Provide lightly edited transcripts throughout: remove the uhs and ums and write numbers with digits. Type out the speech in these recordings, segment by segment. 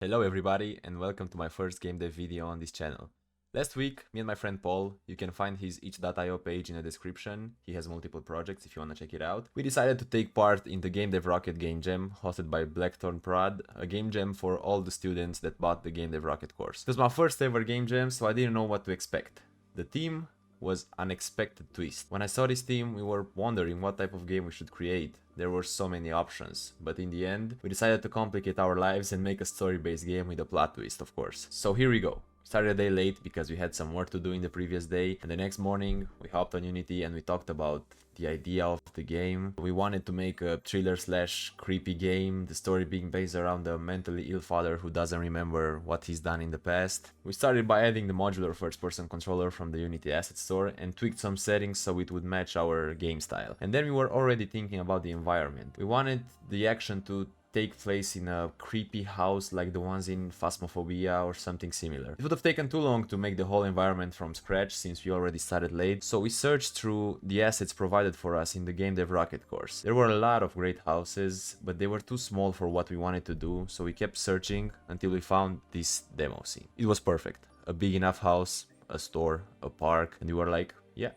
Hello everybody and welcome to my first game dev video on this channel. Last week, me and my friend Paul, you can find his itch.io page in the description, he has multiple projects if you wanna check it out. We decided to take part in the Game Dev Rocket Game Jam, hosted by Blackthorn Prod, a game jam for all the students that bought the Game Dev Rocket course. It was my first ever game jam, so I didn't know what to expect. The theme was Unexpected Twist. When I saw this theme, we were wondering what type of game we should create. There were so many options, but in the end, we decided to complicate our lives and make a story-based game with a plot twist, of course. So here we go. Started a day late because we had some work to do in the previous day, and the next morning we hopped on Unity and we talked about the idea of the game. We wanted to make a thriller/creepy game, the story being based around a mentally ill father who doesn't remember what he's done in the past. We started by adding the modular first-person controller from the Unity asset store and tweaked some settings so it would match our game style. And then we were already thinking about the environment. We wanted the action to take place in a creepy house like the ones in Phasmophobia or something similar. It would have taken too long to make the whole environment from scratch since we already started late, so we searched through the assets provided for us in the Game Dev Rocket course. There were a lot of great houses, but they were too small for what we wanted to do, so we kept searching until we found this demo scene. It was perfect. A big enough house, a store, a park, and we were like, yeah,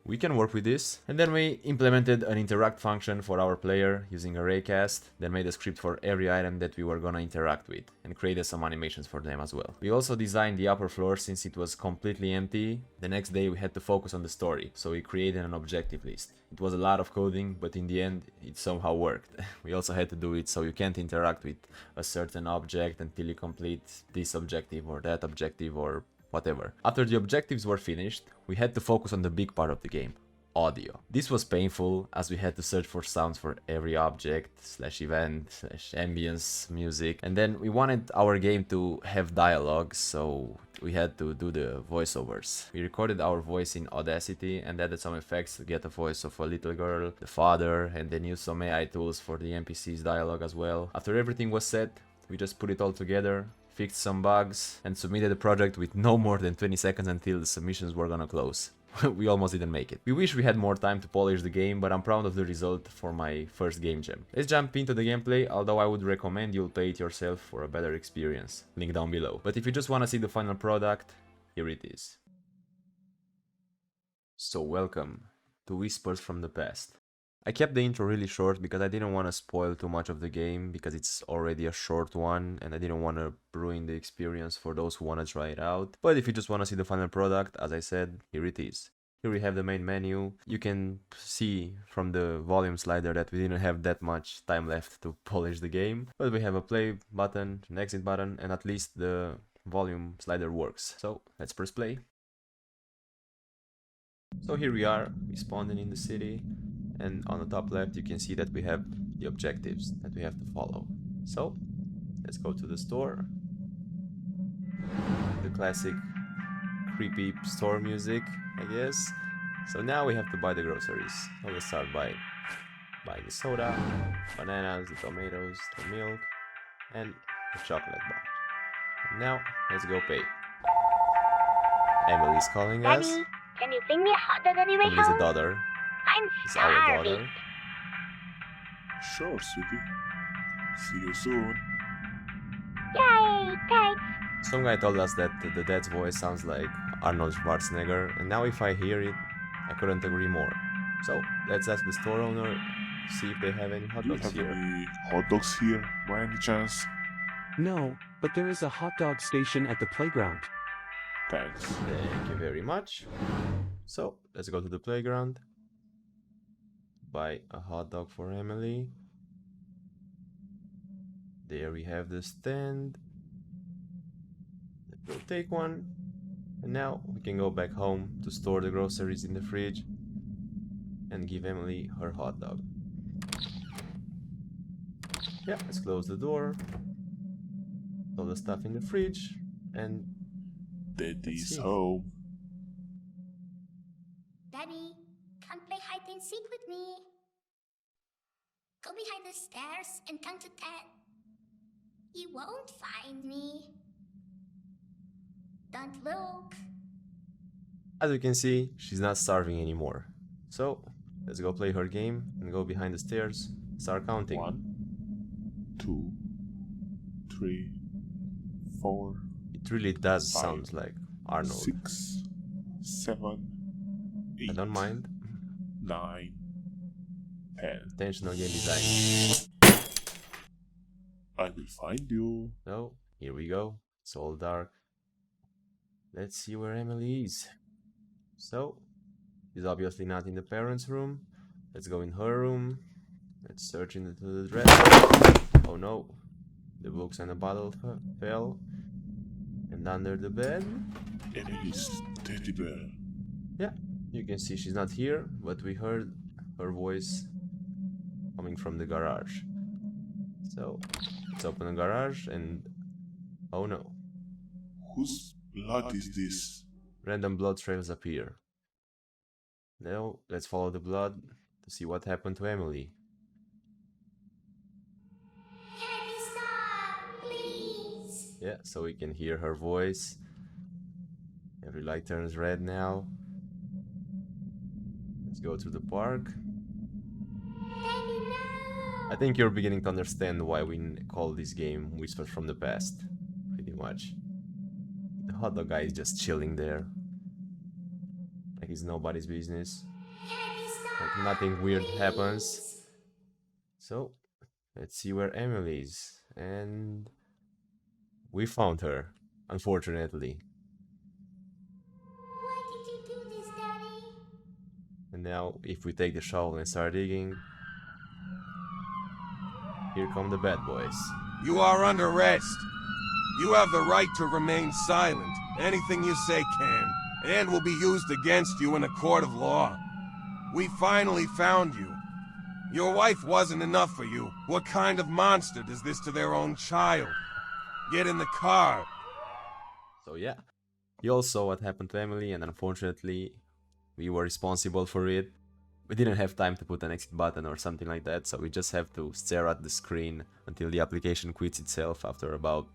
we can work with this. And then we implemented an interact function for our player using ArrayCast, then made a script for every item that we were gonna interact with, and created some animations for them as well. We also designed the upper floor since it was completely empty. The next day we had to focus on the story, so we created an objective list. It was a lot of coding, but in the end it somehow worked. We also had to do it so you can't interact with a certain object until you complete this objective or that objective or whatever. After the objectives were finished, we had to focus on the big part of the game, audio. This was painful as we had to search for sounds for every object, /event, /ambience, music, and then we wanted our game to have dialogue, so we had to do the voiceovers. We recorded our voice in Audacity and added some effects to get a voice of a little girl, the father, and then used some AI tools for the NPC's dialogue as well. After everything was set, we just put it all together, fixed some bugs, and submitted the project with no more than 20 seconds until the submissions were gonna close. We almost didn't make it. We wish we had more time to polish the game, but I'm proud of the result for my first game jam. Let's jump into the gameplay, although I would recommend you'll play it yourself for a better experience. Link down below. But if you just wanna see the final product, here it is. So welcome to Whispers from the Past. I kept the intro really short because I didn't want to spoil too much of the game because it's already a short one and I didn't want to ruin the experience for those who want to try it out. But if you just want to see the final product, as I said, here it is. Here we have the main menu. You can see from the volume slider that we didn't have that much time left to polish the game. But we have a play button, an exit button, and at least the volume slider works. So let's press play. So here we are, responding in the city. And on the top left you can see that we have the objectives that we have to follow. So let's go to the store. The classic creepy store music, I guess. So now we have to buy the groceries. So let's start by buying the soda, bananas, the tomatoes, the milk, and the chocolate bar. And now let's go pay. Emily's calling us. Daddy, can you bring me a hot dog on your way Emily's a home? daughter. I'm It's our starving. daughter. Sure, sweetie. See you soon. Yay, thanks. Some guy told us that the dad's voice sounds like Arnold Schwarzenegger, and now if I hear it, I couldn't agree more. So let's ask the store owner, see if they have any hot Do you dogs have here. any hot dogs here, by any chance? No, but there is a hot dog station at the playground. Thanks. Thank you very much. So let's go to the playground. Buy a hot dog for Emily. There we have the stand. We'll take one. And now we can go back home to store the groceries in the fridge and give Emily her hot dog. Yeah, let's close the door. All the stuff in the fridge and Daddy's see. home. Daddy, come play hide and seek with me. Go behind the stairs and count to 10. You won't find me. Don't look. as you can see, she's not starving anymore. So let's go play her game and go behind the stairs, start counting. 1, 2, 3, 4, It really does Five, sound like Arnold. 6, 7, 8, I don't mind. 9, 10. Intentional game design. I will find you. So, here we go. It's all dark. Let's see where Emily is. So, she's obviously not in the parents' room. Let's go in her room. Let's search into the dresser. Oh no. The books and the bottle fell. And under the bed. Emily's teddy bear. Yeah, you can see she's not here, but we heard her voice coming from the garage. So, let's open the garage and... oh no. Whose blood is this? Random blood trails appear. Now, let's follow the blood to see what happened to Emily. Can you stop, please? Yeah, so we can hear her voice. Every light turns red now. Let's go to the park. Daddy, no! I think you're beginning to understand why we call this game Whispers from the Past. Pretty much. The hot dog guy is just chilling there. Like it's nobody's business. Can you stop, Like nothing weird please? happens. So, let's see where Emily is. And... we found her, unfortunately. Why did you do this, Daddy? And now, if we take the shovel and start digging... here come the bad boys. You are under arrest. You have the right to remain silent. Anything you say can, and will be used against you in a court of law. We finally found you. Your wife wasn't enough for you. What kind of monster does this to their own child? Get in the car. So yeah, you all saw what happened to Emily, and unfortunately, we were responsible for it. We didn't have time to put an exit button or something like that, so we just have to stare at the screen until the application quits itself after about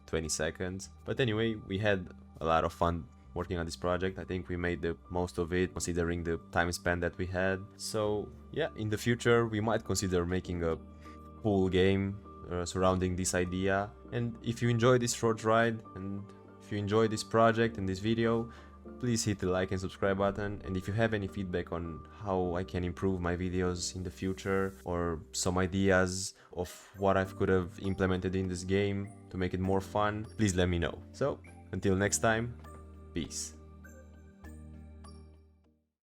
20 seconds. But anyway, we had a lot of fun working on this project. I think we made the most of it considering the time span that we had. So yeah, in the future we might consider making a full game surrounding this idea. And if you enjoyed this short ride, and if you enjoyed this project and this video, please hit the like and subscribe button. And if you have any feedback on how I can improve my videos in the future, or some ideas of what I could have implemented in this game to make it more fun, please let me know. So until next time, peace.